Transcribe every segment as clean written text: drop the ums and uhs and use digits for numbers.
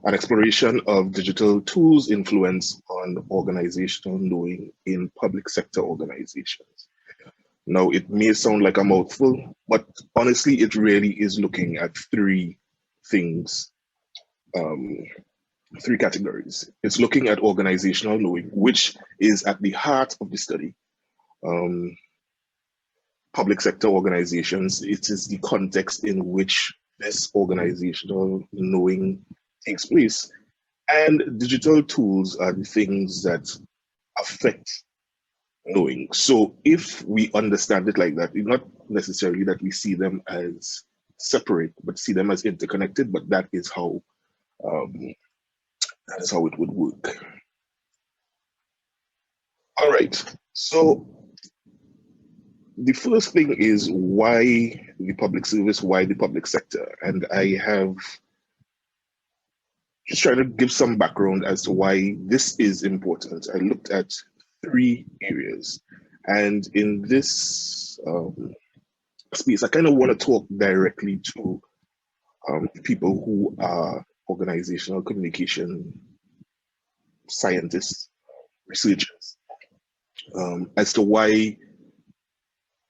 an exploration of digital tools' influence on organizational knowing in public sector organizations. Now, it may sound like a mouthful, but honestly, it really is looking at three things, three categories. It's looking at organizational knowing, which is at the heart of the study. Public sector organizations, it is the context in which this organizational knowing takes place. And digital tools are the things that affect knowing. So if we understand it like that, it's not necessarily that we see them as separate, but see them as interconnected, but that is how it would work. All right, so the first thing is why the public service, why the public sector? And I have just tried to give some background as to why this is important. I looked at three areas. And in this space, I kind of want to talk directly to people who are organizational communication scientists, researchers, as to why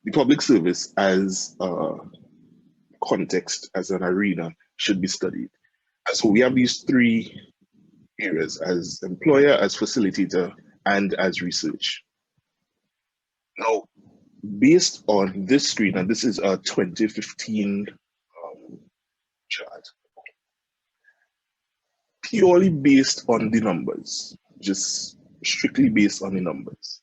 the public service as a context, as an arena, should be studied. And so we have these three areas: as employer, as facilitator, and as research. Now, based on this screen, and this is a 2015 chart, purely based on the numbers, just strictly based on the numbers,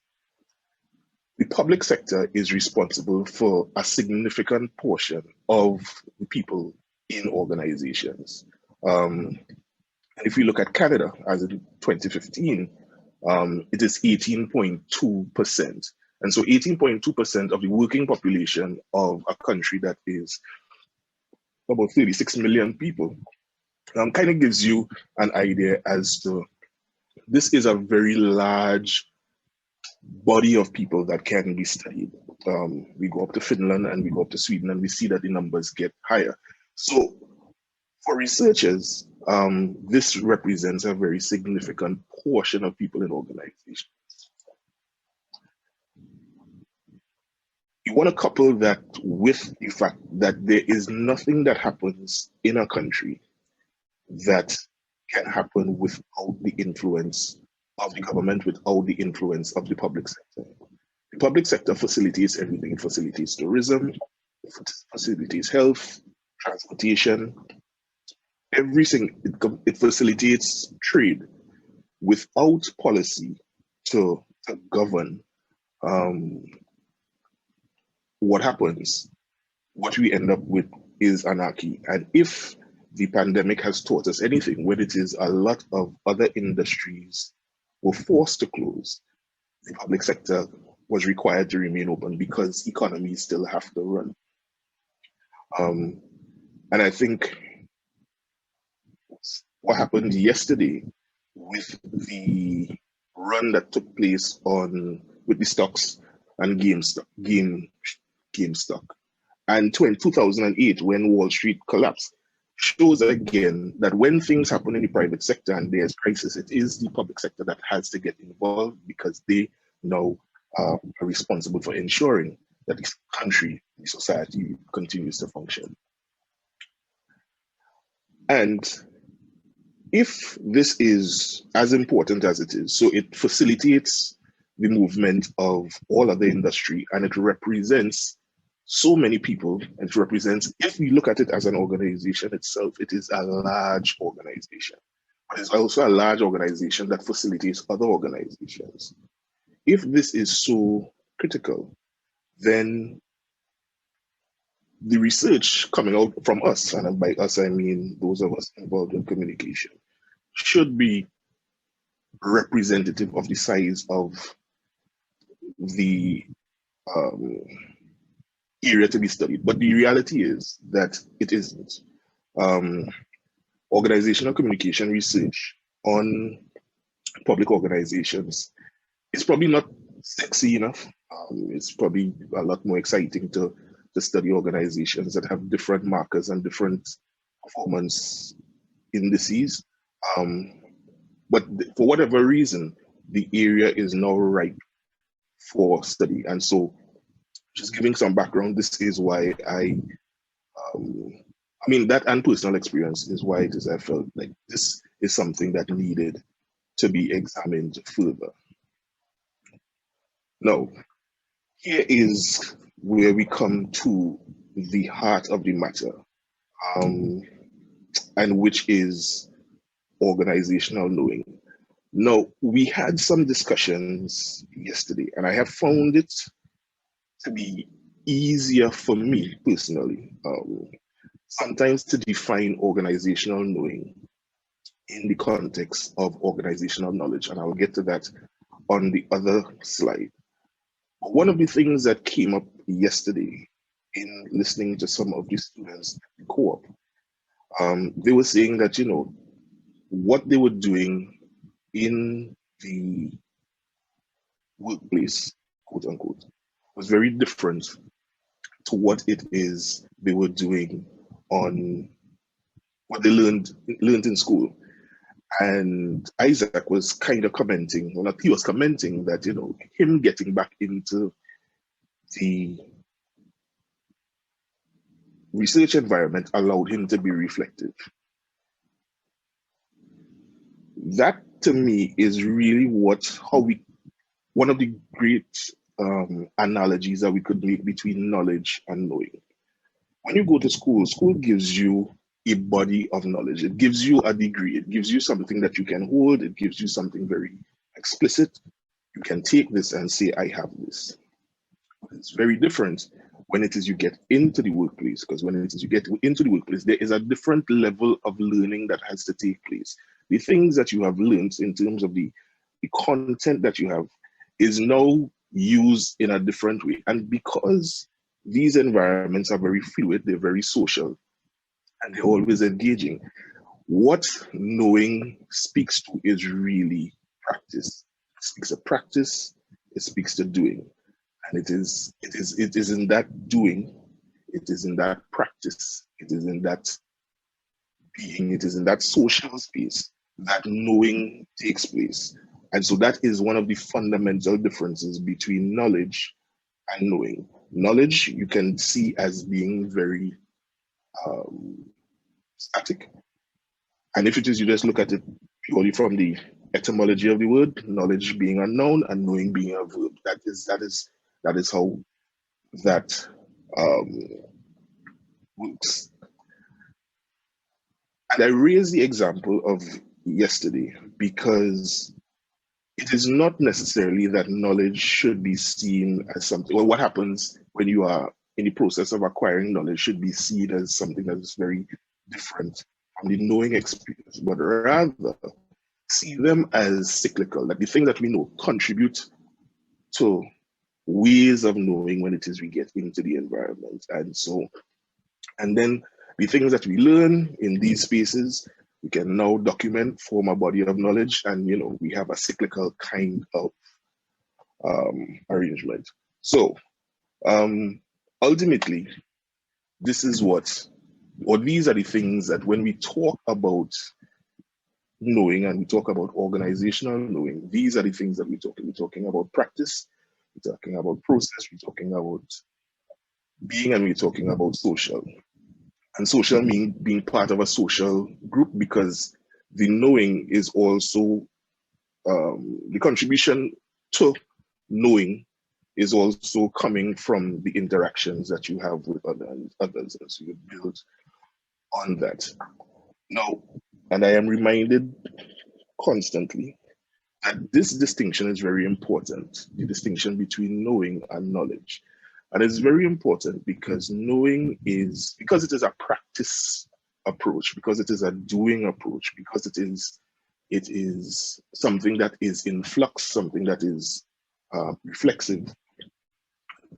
the public sector is responsible for a significant portion of the people in organizations. And if we look at Canada, as in 2015, it is 18.2%. And so 18.2% of the working population of a country that is about 36 million people kind of gives you an idea as to this is a very large body of people that can be studied. We go up to Finland and we go up to Sweden and we see that the numbers get higher. So for researchers, this represents a very significant portion of people in organizations. You want to couple that with the fact that there is nothing that happens in a country that can happen without the influence of the government, without the influence of the public sector. The public sector facilitates everything. It facilitates tourism, it facilitates health, transportation, everything. It facilitates trade. Without policy to govern, what happens? What we end up with is anarchy. And if the pandemic has taught us anything, when it is a lot of other industries were forced to close, the public sector was required to remain open because economies still have to run. And I think what happened yesterday with the run that took place with the stocks and GameStop, and 2008 when Wall Street collapsed, shows again that when things happen in the private sector and there's crisis, it is the public sector that has to get involved because they now are responsible for ensuring that this country, the society continues to function. And if this is as important as it is, so it facilitates the movement of all other industry and it represents so many people, and it represents, if we look at it as an organization itself, it is a large organization. But it's also a large organization that facilitates other organizations. If this is so critical, then the research coming out from us, and by us I mean those of us involved in communication, should be representative of the size of the area to be studied. But the reality is that it isn't. Organizational communication research on public organizations is probably not sexy enough. It's probably a lot more exciting to study organizations that have different markers and different performance indices. But for whatever reason, the area is now ripe for study. And so, just giving some background, this is why I mean, that and personal experience is why it is I felt like this is something that needed to be examined further. Now, here is where we come to the heart of the matter, and which is organizational knowing. Now, we had some discussions yesterday, and I have found it to be easier for me personally, sometimes to define organizational knowing in the context of organizational knowledge, and I'll get to that on the other slide. One of the things that came up yesterday in listening to some of the students at the co-op, they were saying that, you know, what they were doing in the workplace, quote unquote, was very different to what it is they were doing on what they learned in school. And Isaac was kind of commenting, well, he was commenting that, you know, him getting back into the research environment allowed him to be reflective. That to me is really one of the great analogies that we could make between knowledge and knowing. When you go to school, school gives you a body of knowledge. It gives you a degree. It gives you something that you can hold. It gives you something very explicit. You can take this and say, I have this. It's very different when it is you get into the workplace, because when it is you get into the workplace, there is a different level of learning that has to take place. The things that you have learned in terms of the content that you have is now used in a different way. And because these environments are very fluid, they're very social, and they're always engaging, what knowing speaks to is really practice. It speaks to practice, it speaks to doing. And it is in that doing, it is in that practice, it is in that being, it is in that social space that knowing takes place. And so that is one of the fundamental differences between knowledge and knowing. Knowledge you can see as being very static. And if it is, you just look at it purely from the etymology of the word, knowledge being a noun and knowing being a verb. That is how that works. And I raise the example of yesterday because it is not necessarily that knowledge should be seen as something, well, what happens when you are in the process of acquiring knowledge should be seen as something that is very different from the knowing experience, but rather see them as cyclical, that the things that we know contribute to ways of knowing when it is we get into the environment. And then the things that we learn in these spaces, we can now document, form a body of knowledge, and you know, we have a cyclical kind of arrangement. So ultimately, this is these are the things that when we talk about knowing and we talk about organizational knowing, these are the things that we're talking about practice, we're talking about process, we're talking about being, and we're talking about social. And social mean being part of a social group, because the knowing is also the contribution to knowing is also coming from the interactions that you have with others as you build on that. Now, and I am reminded constantly that this distinction is very important, the distinction between knowing and knowledge. And it's very important because knowing is, because it is a practice approach, because it is a doing approach, because it is something that is in flux, something that is reflexive.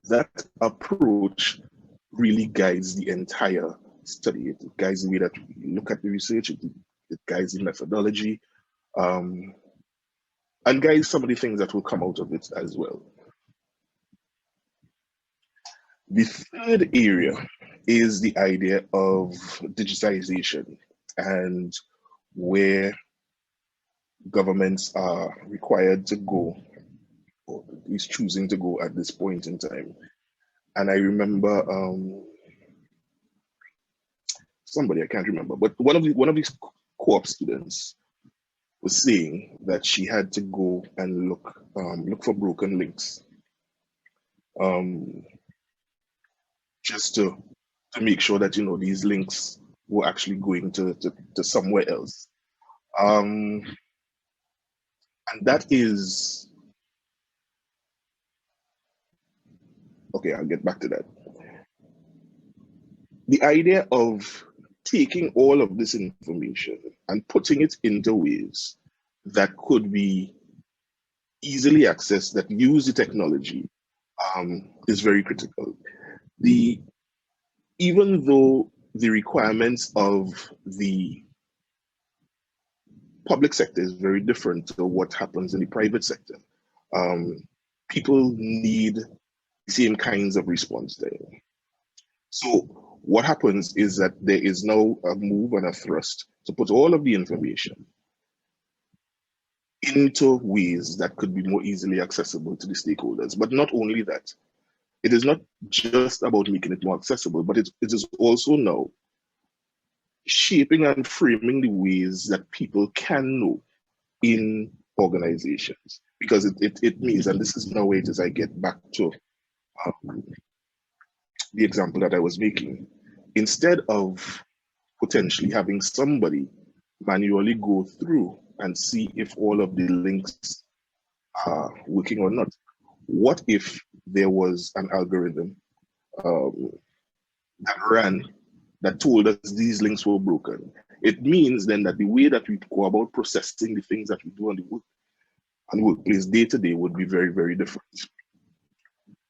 That approach really guides the entire study. It guides the way that we look at the research, it guides the methodology, and guides some of the things that will come out of it as well. The third area is the idea of digitization, and where governments are required to go, or is choosing to go at this point in time. And I remember somebody, I can't remember, but one of these co-op students was saying that she had to go and look for broken links, just to make sure that these links were actually going to somewhere else. And that is okay. I'll get back to that. The idea of taking all of this information and putting it into ways that could be easily accessed, that use the technology, is very critical. Even though the requirements of the public sector is very different to what happens in the private sector, people need the same kinds of response there. So what happens is that there is now a move and a thrust to put all of the information into ways that could be more easily accessible to the stakeholders. But not only that, it is not just about making it more accessible, but it is also now shaping and framing the ways that people can know in organizations. Because it means, and this is now where it is I get back to the example that I was making, instead of potentially having somebody manually go through and see if all of the links are working or not, what if there was an algorithm that ran, that told us these links were broken? It means then that the way that we go about processing the things that we do on the workplace day to day would be very, very different.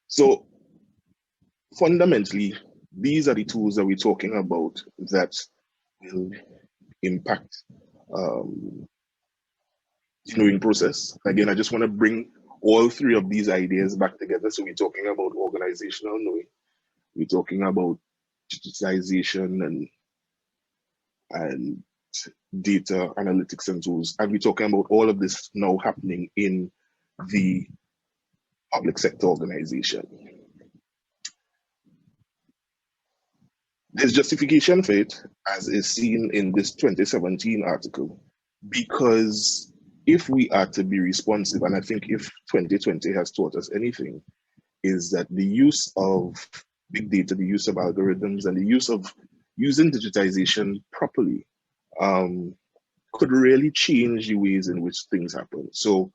So fundamentally, these are the tools that we're talking about that will impact the knowing process. Again, I just want to bring all three of these ideas back together. So we're talking about organizational knowing, we're talking about digitization and data analytics and tools, and we're talking about all of this now happening in the public sector organization. There's justification for it, as is seen in this 2017 article, because if we are to be responsive, and I think if 2020 has taught us anything, is that the use of big data, the use of algorithms, and the use of using digitization properly could really change the ways in which things happen. So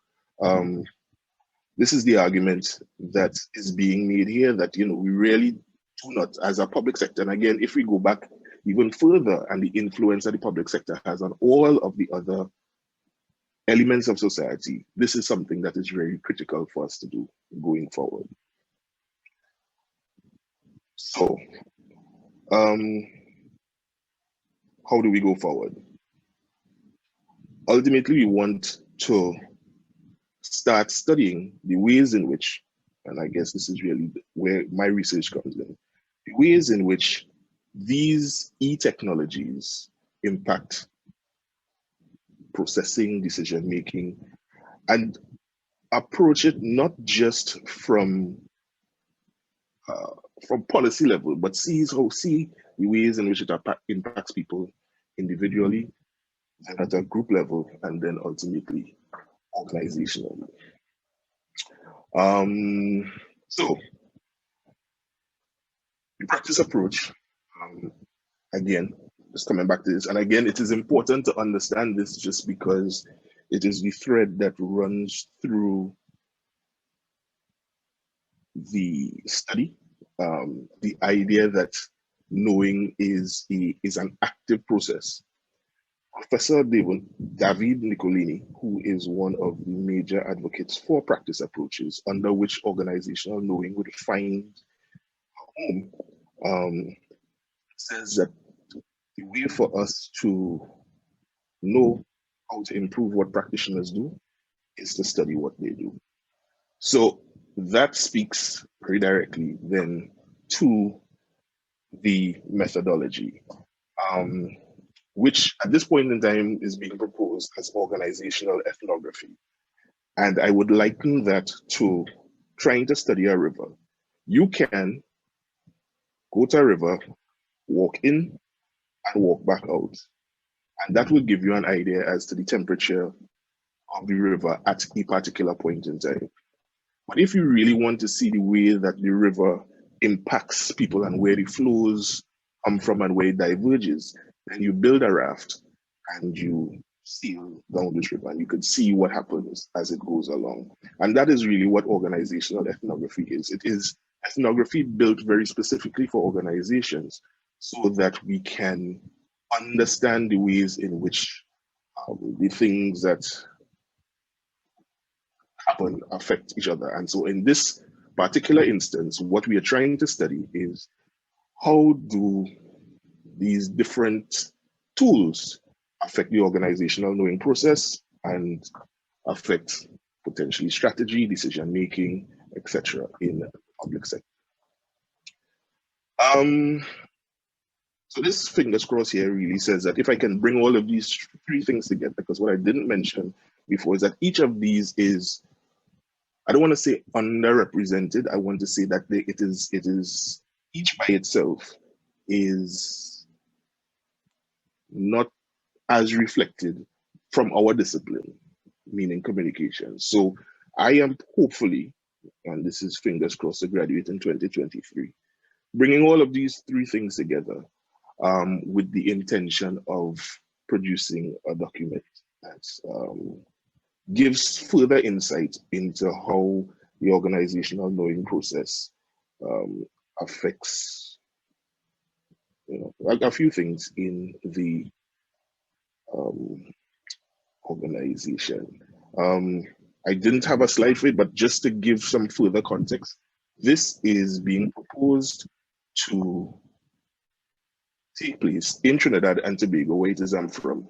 this is the argument that is being made here, that we really do not, as a public sector, and again, if we go back even further, and the influence that the public sector has on all of the other elements of society, this is something that is very critical for us to do going forward. So, how do we go forward? Ultimately, we want to start studying the ways in which, and I guess this is really where my research comes in, the ways in which these e-technologies impact processing, decision-making, and approach it not just from policy level, but see the ways in which it impacts people individually, and at a group level, and then ultimately organizationally. So the practice approach, again, just coming back to this, and again, it is important to understand this just because it is the thread that runs through the study, the idea that knowing is an active process. Professor David Nicolini, who is one of the major advocates for practice approaches under which organizational knowing would find home, says that the way for us to know how to improve what practitioners do is to study what they do. So that speaks very directly then to the methodology. which at this point in time is being proposed as organizational ethnography. And I would liken that to trying to study a river. You can go to a river, walk in and walk back out. And that will give you an idea as to the temperature of the river at a particular point in time. But if you really want to see the way that the river impacts people and where the flows come from and where it diverges, then you build a raft and you sail down this river and you could see what happens as it goes along. And that is really what organizational ethnography is. It is ethnography built very specifically for organizations so that we can understand the ways in which the things that happen affect each other. And so in this particular instance, what we are trying to study is how do these different tools affect the organizational knowing process and affect potentially strategy, decision making, etc. in the public sector. So this fingers crossed here really says that if I can bring all of these three things together, because what I didn't mention before is that each of these is, I don't want to say underrepresented. I want to say that it is each by itself is not as reflected from our discipline, meaning communication. So I am hopefully, and this is fingers crossed, to graduate in 2023, bringing all of these three things together with the intention of producing a document that gives further insight into how the organizational knowing process affects, a few things in the organization. I didn't have a slide for it, but just to give some further context, this is being proposed to take place in Trinidad and Tobago, where it is I'm from,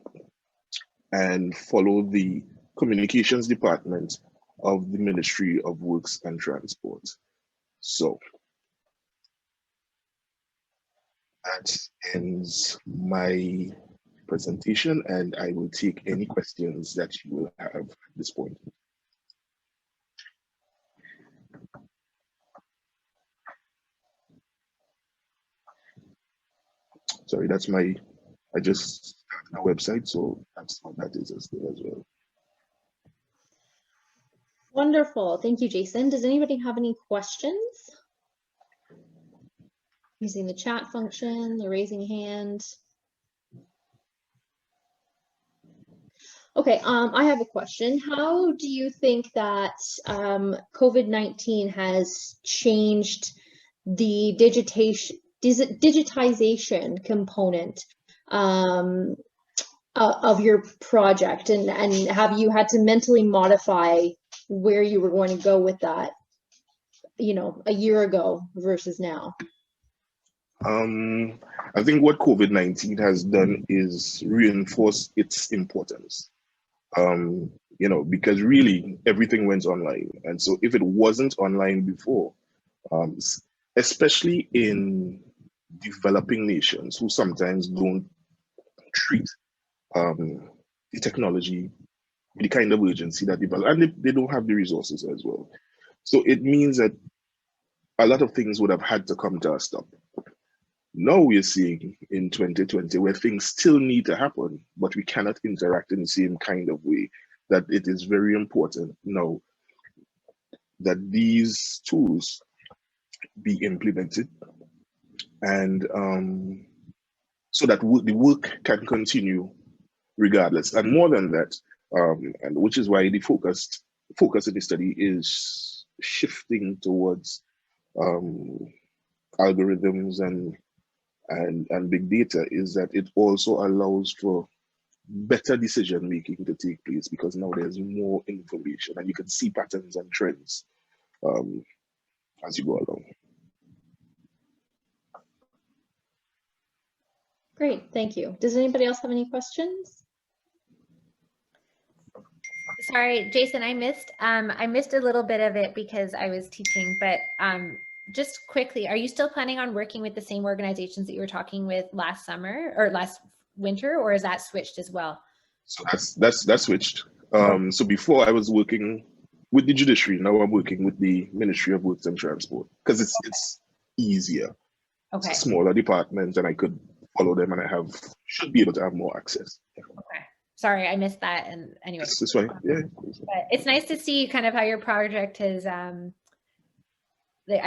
and follow the communications department of the Ministry of Works and Transport. So that ends my presentation, and I will take any questions that you will have at this point. Sorry, that's I just started a website, so that's what that is as well. Wonderful. Thank you, Jason. Does anybody have any questions? Using the chat function, the raising hand. Okay, I have a question. How do you think that COVID-19 has changed the digitization component of your project, and have you had to mentally modify where you were going to go with that, a year ago versus now? I think what COVID-19 has done is reinforce its importance. Because really everything went online, and so if it wasn't online before, especially in developing nations who sometimes don't treat the technology with the kind of urgency that develop, and they don't have the resources as well. So it means that a lot of things would have had to come to a stop. Now we're seeing in 2020 where things still need to happen, but we cannot interact in the same kind of way, that it is very important now that these tools be implemented, and so that the work can continue regardless. And more than that, and which is why the focus of the study is shifting towards algorithms and big data, is that it also allows for better decision making to take place, because now there's more information and you can see patterns and trends as you go along. Great, thank you. Does anybody else have any questions? Sorry, Jason, I missed a little bit of it because I was teaching, but just quickly, are you still planning on working with the same organizations that you were talking with last summer or last winter, or is that switched as well? So that's switched. So before I was working with the judiciary, now I'm working with the Ministry of Works and Transport because it's easier. Okay. It's a smaller department, and I could follow them, and should be able to have more access. Okay. Sorry, I missed that. And anyway, It's fine. Yeah. but it's nice to see kind of how your project has, I'd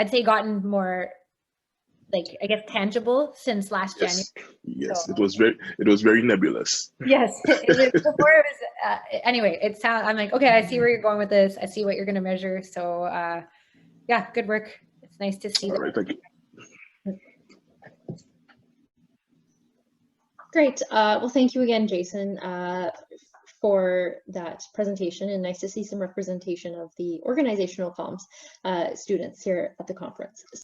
say, gotten more, like, I guess, tangible since last January. Yes, So, it was very nebulous. yes, before it was. Anyway, I'm like, okay, I see where you're going with this. I see what you're going to measure. So, yeah, good work. It's nice to see. All right, thank you. Great. Well, thank you again, Jason, for that presentation, and nice to see some representation of the organizational comms students here at the conference.